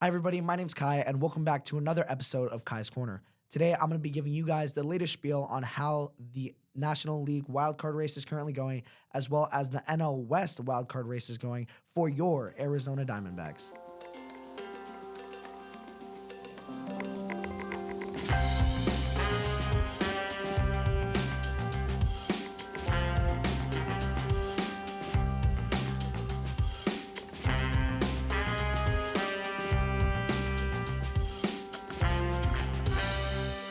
Hi, everybody. My name's Kai, and welcome back to another episode of Kai's Corner. Today, I'm going to be giving you guys the latest spiel on how the National League Wildcard race is currently going, as well as the NL West Wildcard race is going for your Arizona Diamondbacks.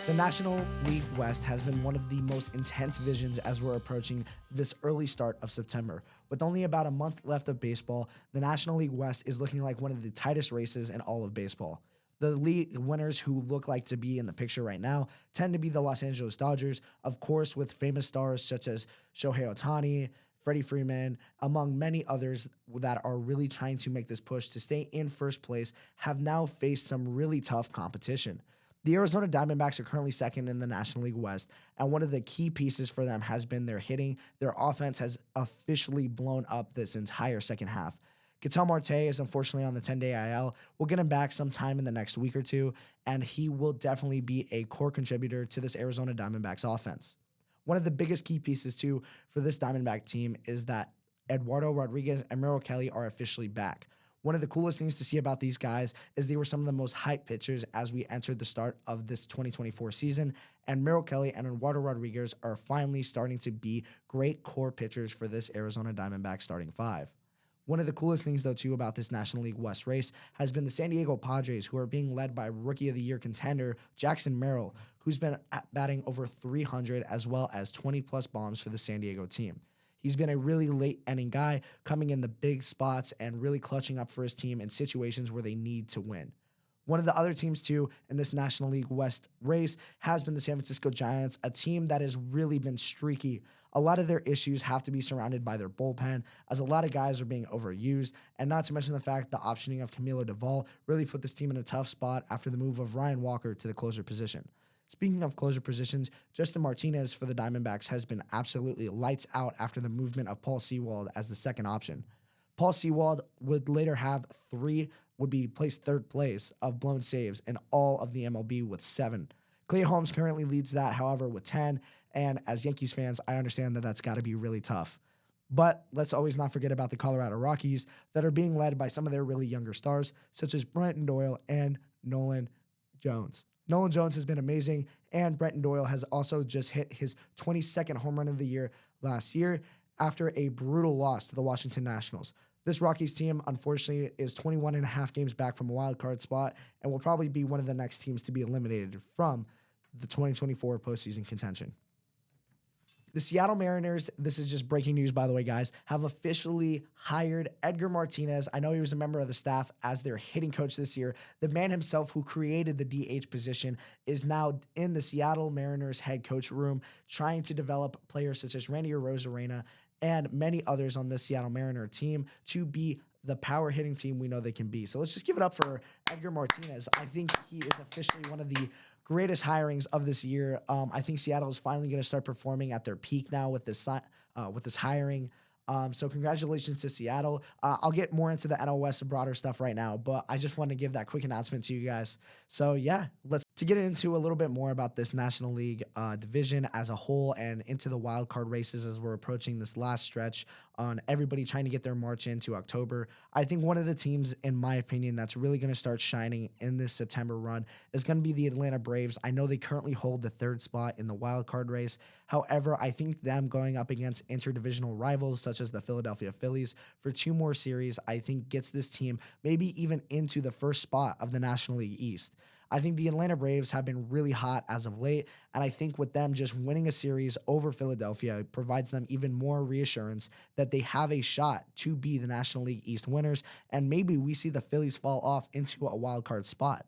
The National League West has been one of the most intense visions as we're approaching this early start of September. With only about a month left of baseball, the National League West is looking like one of the tightest races in all of baseball. The league winners who look like to be in the picture right now tend to be the Los Angeles Dodgers, of course, with famous stars such as Shohei Ohtani, Freddie Freeman, among many others that are really trying to make this push to stay in first place, have now faced some really tough competition. The Arizona Diamondbacks are currently second in the National League West, and one of the key pieces for them has been their hitting. Their offense has officially blown up this entire second half. Ketel Marte is unfortunately on the 10-day IL. We'll get him back sometime in the next week or two, and he will definitely be a core contributor to this Arizona Diamondbacks offense. One of the biggest key pieces, too, for this Diamondback team is that Eduardo Rodriguez and Merrill Kelly are officially back. One of the coolest things to see about these guys is they were some of the most hyped pitchers as we entered the start of this 2024 season, and Merrill Kelly and Eduardo Rodriguez are finally starting to be great core pitchers for this Arizona Diamondbacks starting five. One of the coolest things, though, too, about this National League West race has been the San Diego Padres, who are being led by Rookie of the Year contender Jackson Merrill, who's been batting over 300 as well as 20-plus bombs for the San Diego team. He's been a really late inning guy, coming in the big spots and really clutching up for his team in situations where they need to win. One of the other teams, too, in this National League West race has been the San Francisco Giants, a team that has really been streaky. A lot of their issues have to be surrounded by their bullpen, as a lot of guys are being overused, and not to mention the fact the optioning of Camilo Doval really put this team in a tough spot after the move of Ryan Walker to the closer position. Speaking of closer positions, Justin Martinez for the Diamondbacks has been absolutely lights out after the movement of Paul Sewald as the second option. Paul Sewald would later have would be placed third place of blown saves in all of the MLB with 7. Clay Holmes currently leads that, however, with 10, and as Yankees fans, I understand that that's got to be really tough. But let's always not forget about the Colorado Rockies that are being led by some of their really younger stars, such as Brenton Doyle and Nolan Jones. Nolan Jones has been amazing, and Brenton Doyle has also just hit his 22nd home run of the year last year after a brutal loss to the Washington Nationals. This Rockies team, unfortunately, is 21 and a half games back from a wild card spot and will probably be one of the next teams to be eliminated from the 2024 postseason contention. The Seattle Mariners, this is just breaking news, by the way, guys, have officially hired Edgar Martinez. I know he was a member of the staff as their hitting coach this year. The man himself who created the DH position is now in the Seattle Mariners head coach room trying to develop players such as Randy Arozarena and many others on the Seattle Mariner team to be the power hitting team we know they can be. So let's just give it up for Edgar Martinez. I think he is officially one of the greatest hirings of this year. I think Seattle is finally going to start performing at their peak now with this hiring. So congratulations to Seattle. I'll get more into the NL West and broader stuff right now, but I just want to give that quick announcement to you guys. So yeah, let's get into a little bit more about this National League division as a whole and into the wild card races as we're approaching this last stretch on everybody trying to get their march into October. I think one of the teams, in my opinion, that's really going to start shining in this September run is going to be the Atlanta Braves. I know they currently hold the 3rd spot in the wild card race. However, I think them going up against interdivisional rivals such as the Philadelphia Phillies for 2 more series, I think gets this team maybe even into the 1st spot of the National League East. I think the Atlanta Braves have been really hot as of late, and I think with them just winning a series over Philadelphia provides them even more reassurance that they have a shot to be the National League East winners, and maybe we see the Phillies fall off into a wild card spot.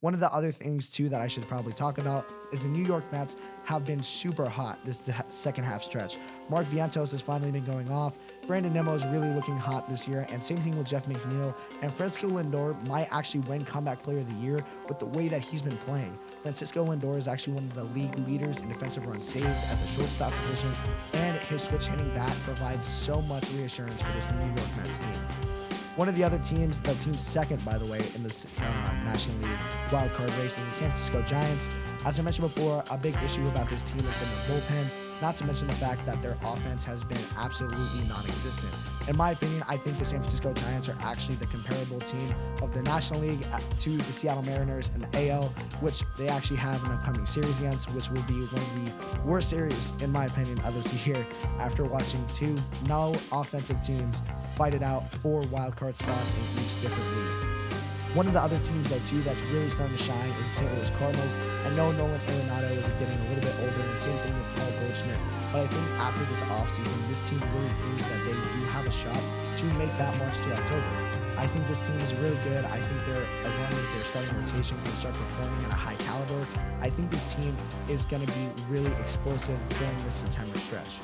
One of the other things, too, that I should probably talk about is the New York Mets have been super hot this second half stretch. Mark Vientos has finally been going off. Brandon Nimmo is really looking hot this year, and same thing with Jeff McNeil. And Francisco Lindor might actually win Comeback Player of the Year with the way that he's been playing. Francisco Lindor is actually one of the league leaders in defensive runs saved at the shortstop position, and his switch hitting bat provides so much reassurance for this New York Mets team. One of the other teams, the team second, by the way, in this National League Wildcard race is the San Francisco Giants. As I mentioned before, a big issue about this team has been their bullpen, not to mention the fact that their offense has been absolutely non-existent. In my opinion, I think the San Francisco Giants are actually the comparable team of the National League to the Seattle Mariners and the AL, which they actually have an upcoming series against, which will be one of the worst series, in my opinion, of this year after watching two no offensive teams fight it out for wildcard spots in each different league. One of the other teams, though, too, that's really starting to shine is the St. Louis Cardinals. I know Nolan Arenado is getting a little bit older, and same thing with Paul Goldschmidt. But I think after this offseason, this team really proved that they do have a shot to make that march to October. I think this team is really good. I think as long as their starting rotation can start performing at a high caliber, I think this team is going to be really explosive during this September stretch.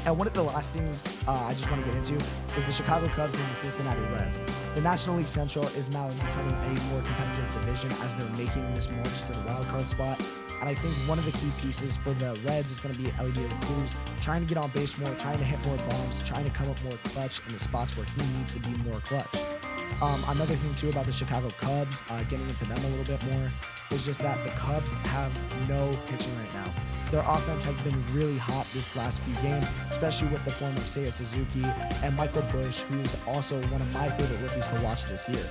And one of the last things I just want to get into is the Chicago Cubs and the Cincinnati Reds. The National League Central is now becoming a more competitive division as they're making this march to the wildcard spot. And I think one of the key pieces for the Reds is going to be Elliot Cruz trying to get on base more, trying to hit more bombs, trying to come up more clutch in the spots where he needs to be more clutch. Another thing too about the Chicago Cubs, getting into them a little bit more, is just that the Cubs have no pitching right now. Their offense has been really hot this last few games, especially with the form of Seiya Suzuki and Michael Busch, who's also one of my favorite rookies to watch this year.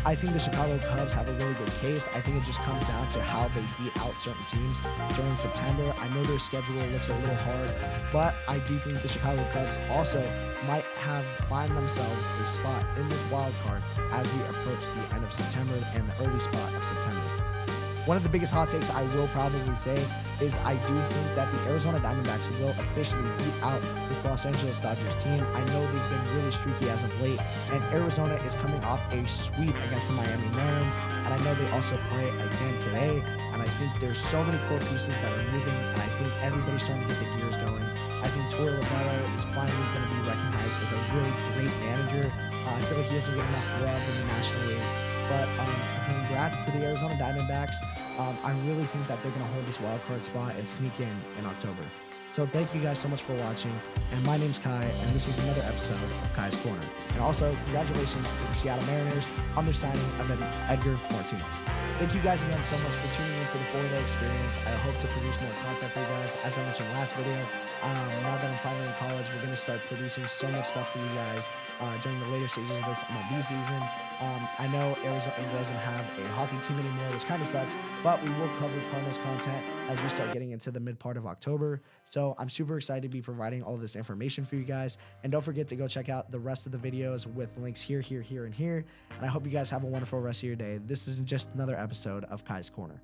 I think the Chicago Cubs have a really good case. I think it just comes down to how they beat out certain teams during September. I know their schedule looks a little hard, but I do think the Chicago Cubs also might find themselves a spot in this wild card as we approach the end of September and the early spot of September. One of the biggest hot takes I will probably say is I do think that the Arizona Diamondbacks will officially beat out this Los Angeles Dodgers team. I know they've been really streaky as of late, and Arizona is coming off a sweep against the Miami Marlins, and I know they also play again today, and I think there's so many core pieces that are moving, and I think everybody's starting to get the gears going. I think Torey Lovullo is finally going to be recognized as a really great manager. I feel like he doesn't get enough love in the National League. But congrats to the Arizona Diamondbacks. I really think that they're going to hold this wildcard spot and sneak in October. So thank you guys so much for watching. And my name's Kai, and this was another episode of Kai's Corner. And also, congratulations to the Seattle Mariners on their signing of Edgar Martinez. Thank you guys again so much for tuning into the Florida experience. I hope to produce more content for you guys. As I mentioned last video, now that I'm finally in college, we're going to start producing so much stuff for you guys during the later stages of this MLB season. I know Arizona doesn't have a hockey team anymore, which kind of sucks, but we will cover Cardinals content as we start getting into the mid part of October. So I'm super excited to be providing all of this information for you guys. And don't forget to go check out the rest of the videos with links here, here, here, and here. And I hope you guys have a wonderful rest of your day. This is just another episode of Kai's Corner.